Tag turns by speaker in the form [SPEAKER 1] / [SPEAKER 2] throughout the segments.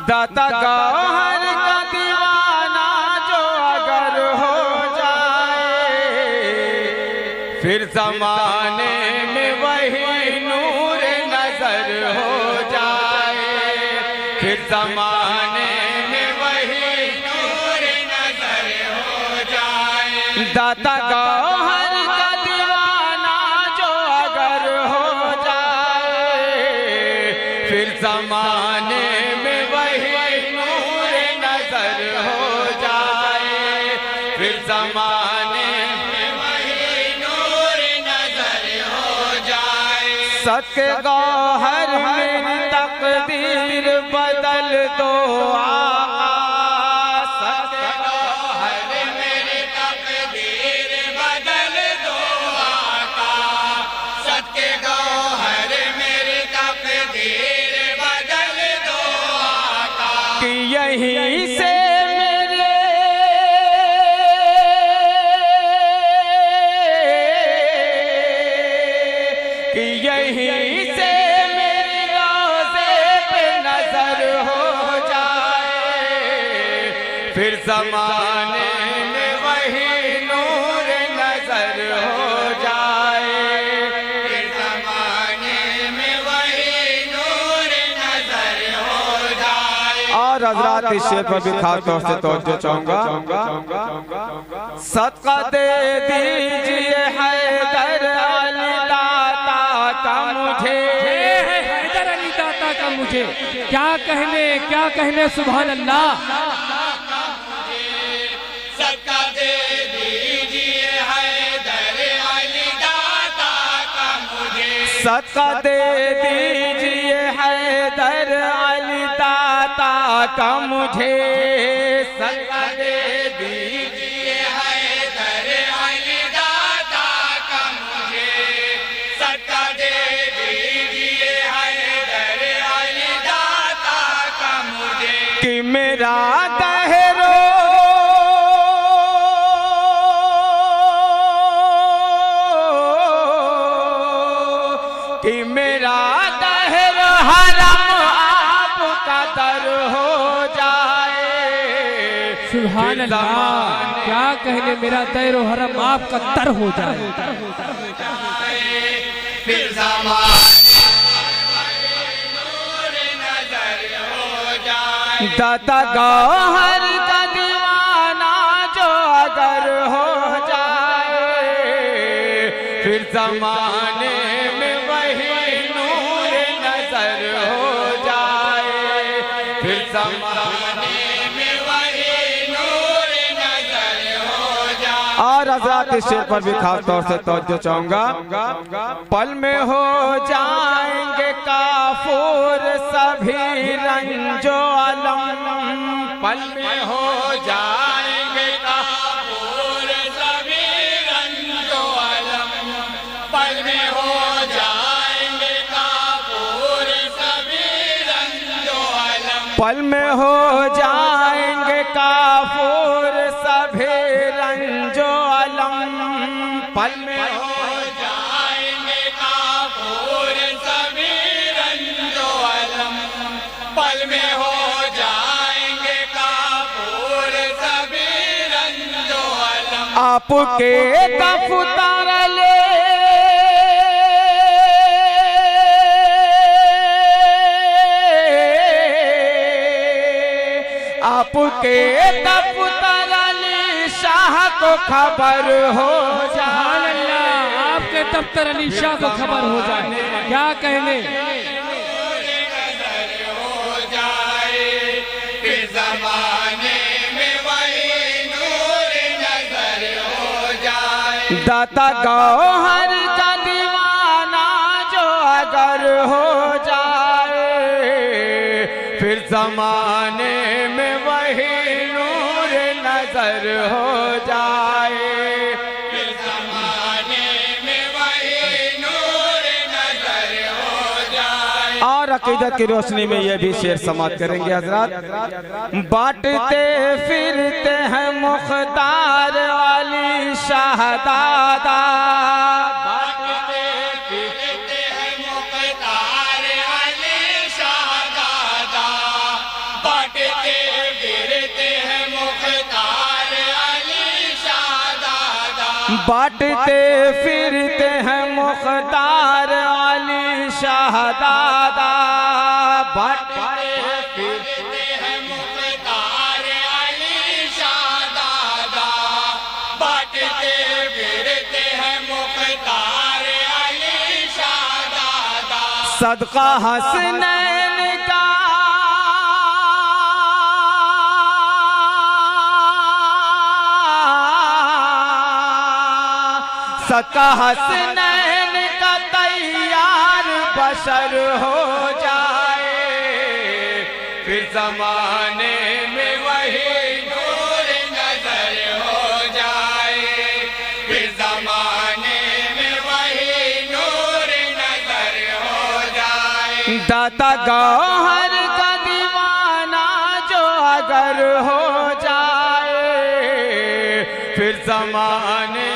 [SPEAKER 1] दाता गौहर का दीवाना जो अगर हो जाए फिर ज़माने में वही नूर नजर हो जाए, फिर ज़माने में वही नूर नजर हो जाए। दाता गौहर का दीवाना जो अगर हो जाए फिर ज़माने में वही नूर नजर हो जाए, फिर ज़माने में वही नूर नजर हो जाए। सत्य गौहर मेरी तकदीर बदल दो आका, सत्य गौहर मेरी तकदीर बदल दो आका, सत्य गौहर मेरी तकदीर बदल दो आका। कि यहीं से यहीं से मेरी रोज़े पे नजर हो जाए, फिर ज़माने में वही नूर नजर हो जाए, फिर ज़माने में वही नूर नजर हो जाए। और हज़रात इस शेर पर भी खास तौर से तवज्जो चाहूँगा, सदका दे दीजिए हैदर अली दाता का मुझे,
[SPEAKER 2] हैदर अली दाता का मुझे क्या कहने सुभान अल्लाह।
[SPEAKER 1] सदका दे दीजिए हैदर अली दाता का मुझे, सदका दे दीजिए हैदर अली दाता का मुझे, सदका दे दीजिए हैदर अली दाता का मुझे, सदका दे दीजिए हैदर अली दाता का मुझे। कि मेरा गहरो कि मेरा गहरो हरम आपका दर हो जाए,
[SPEAKER 2] सुभान अल्लाह क्या कहने, मेरा दैरो हरम आपका तर हो जाए,
[SPEAKER 1] फिर ज़माने नूर नजर हो जाए। दाता गौहर का दीवाना जो अगर हो जाए फिर ज़माने में वही नूर नजर हो जाए, फिर ज़माने में वही नूर नजर हो जाए। और हज़रात इस शेर पर भी खास तौर से तवज्जो चाहूँगा, पल में हो जाएंगे काफूर सभी रंजो अलम, पल में हो जाएंगे काफूर सभी रंजो अलम, पल में हो जाएंगे काफूर सभी रंजो अलम, पल में हो जाएंगे काफूर सभी रंजो अलम, पल में हो जाएंगे काफूर सभी रंजो अलम, पल में हो जाएंगे काफूर सभी रंजो अलम। आपके दफ्तर ले आपके दफ्तर अली शाह को खबर हो जाए,
[SPEAKER 2] आपके दफ्तर अली शाह को खबर हो जाए, क्या कहने।
[SPEAKER 1] हो जाए फिर ज़माने में वही नूर नजर हो जाए। दाता गौहर का दीवाना जो अगर हो जाए फिर ज़माने में वही नूर नजर हो जाए, फिर ज़माने में वही नूर नजर हो जाए। और अकीदत की रोशनी में ये भी शेर समाप्त करेंगे हजरात। बांटते फिरते हैं मुख्तार अली शाहदादा, बांटते फिरते हैं मुख्तार अली शाहदादा, बांटते फिरते हैं मुख्तार अली शाहदादा, बांटते फिरते हैं मुख्तार अली शाहदादा, बांटते फिरते हैं मुख्तार अली शाहदादा। सदका हसनैन का सका हसनैन का तैयार बशर हो जाए, फिर जमाने में वही नूर नजर हो जाए, फिर जमाने में वही नूर नजर हो जाए। दाता गौहर का दीवाना जो अगर हो जाए, फिर जमाने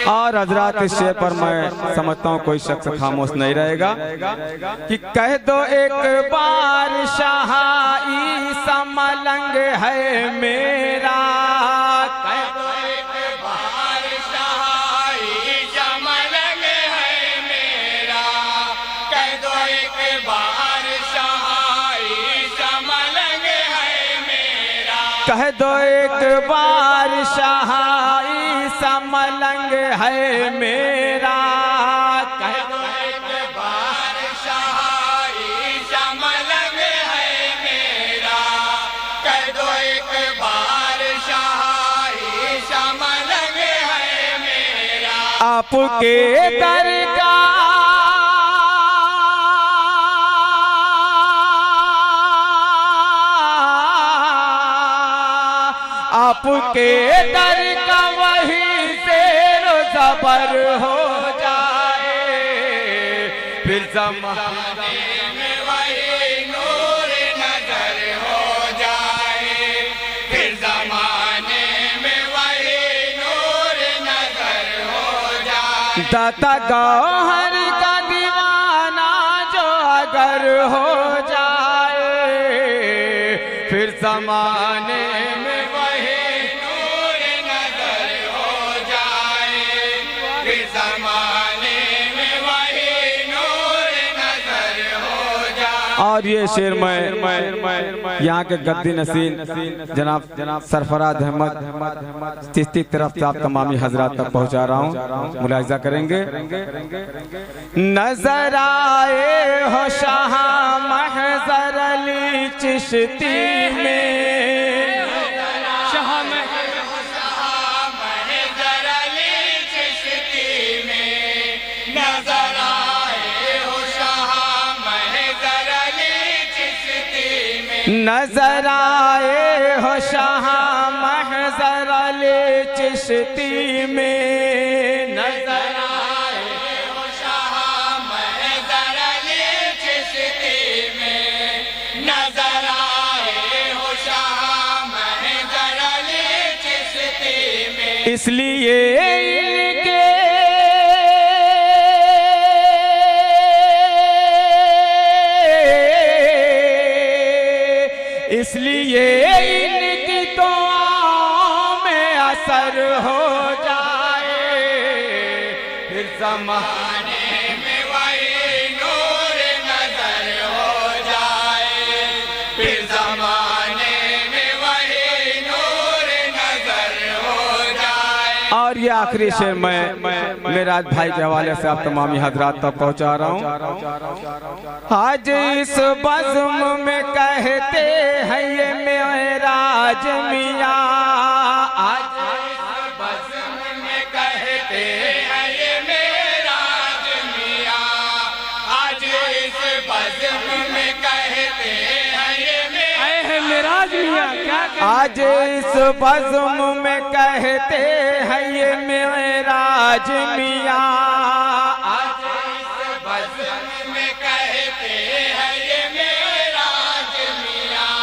[SPEAKER 1] और हजरात इस शेर पर मैं समझता हूँ कोई शख्स खामोश नहीं रहेगा कि कह दो एक बार शाह ईसा मलंग है मेरा, कह दो एक बार शाह ईसा मलंग है मेरा, कह दो एक बार शाह ईसा मलंग है मेरा, कह दो एक बार शाह ईसा मलंग है मेरा, कह दो एक बार शाह ईसा मलंग है मेरा, कह दो एक बार शाह ईसा मलंग है मेरा। आपके दर का आपके दर का वही ज़बर हो जाए, फिर ज़माने में वही नूर नजर हो जाए, फिर ज़माने में वही नूर नजर हो जाए। दाता गौहर का दीवाना जो अगर हो जाए, फिर ज़माने में वही नूर नजर हो जाए, फिर ज़माने में वही नूर नजर हो जाए। और ये शेर मैं यहाँ के गद्दी नसीन जनाब सरफराज अहमद चिश्ती की तरफ से आप तमामी हजरात तक पहुँचा रहा हूँ, मुलाहिजा करेंगे। नजर आए हो शाह महज़र अली चिश्ती में, नजर आए हो शाह महज़र अली चिश्ती में, नजर आए हो शाह महज़र अली चिश्ती में, नजर आए हो शाह महज़र अली चिश्ती में। इसलिए इसलिए इनकी दुआओं में असर हो जाए, फिर ज़माने में वही नूर नजर हो जाए, फिर ज़माने में वही नूर नजर हो जाए। और ये आखिरी शेर मैं मेराज भाई के हवाले से आप तमामी हजरात तक पहुंचा रहा हूँ। आज इस बज़्म में कहते हैं ये मेराज मियाँ, आज इस बज़्म में कहते हैं ये मेराज मियाँ, आज इस बज़्म में कहते हैं ये मेराज मियाँ, आज इस बज़्म में कहते हैं ये मेराज मियाँ, आज इस बज़्म में कहते हैं ये मेराज मियाँ,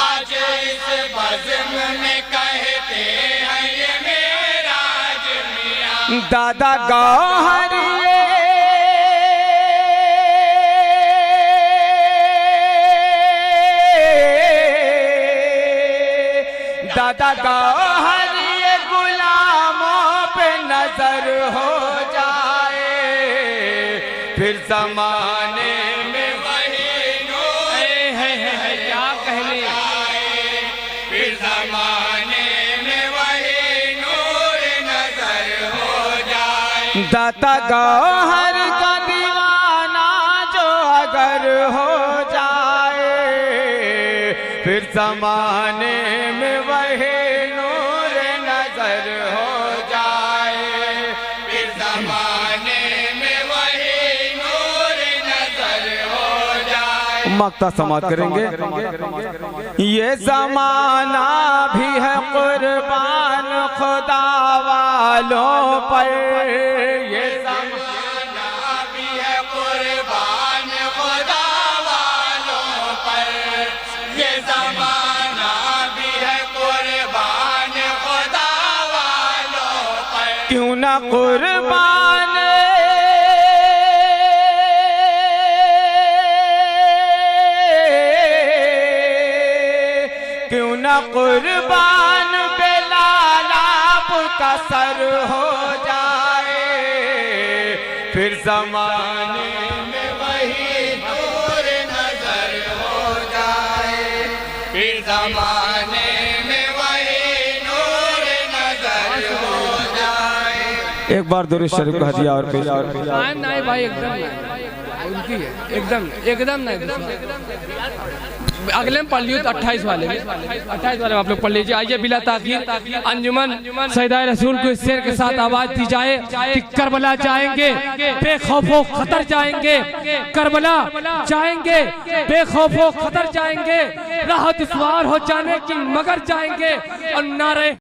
[SPEAKER 1] आज इस बज़्म में कहते हैं ये मेराज मियाँ। दादा गौहर दादा गौहर ये गुलामों पे नजर हो जाए, फिर जमाने में वही नूर
[SPEAKER 2] है क्या कहने,
[SPEAKER 1] फिर जमाने में वही नूर नजर हो जाए। दाता गौहर का दीवाना जो अगर हो जाए, फिर जमाने में वही नूर नजर हो जाए, फिर जमाने में वही नूर नजर हो जाए। मक्ता समाप्त करेंगे। ये जमाना भी है कुर्बान खुदा वालों पर, ये जमाना भी है कुर्बान खुदा वालों पर, ये जमाना भी है कुर्बान खुदा वालों पर। क्यों ना कुर्बान क्यों ना कुर्बान बेलाल आपका सर हो जाए, फिर जमाने में वही नूर नजर हो जाए, फिर जमाने में वही नूर नजर हो जाए। एक बार दुरूद शरीफ का हदिया और पेश
[SPEAKER 2] नहीं भाई, एकदम नहीं, उनकी है, एकदम नहीं। अगले में पढ़ लियो 28 वाले में आप लोग पढ़ लीजिए। आइए बिला ताकीर अंजुमन सैयदा रसूल को इस शेर के साथ आवाज दी जाए कि करबला जाएंगे बेखौफो खतर जाएंगे, करबला जाएंगे बेखौफो खतर जाएंगे, राह दुश्वार हो जाने की मगर जाएंगे और नारे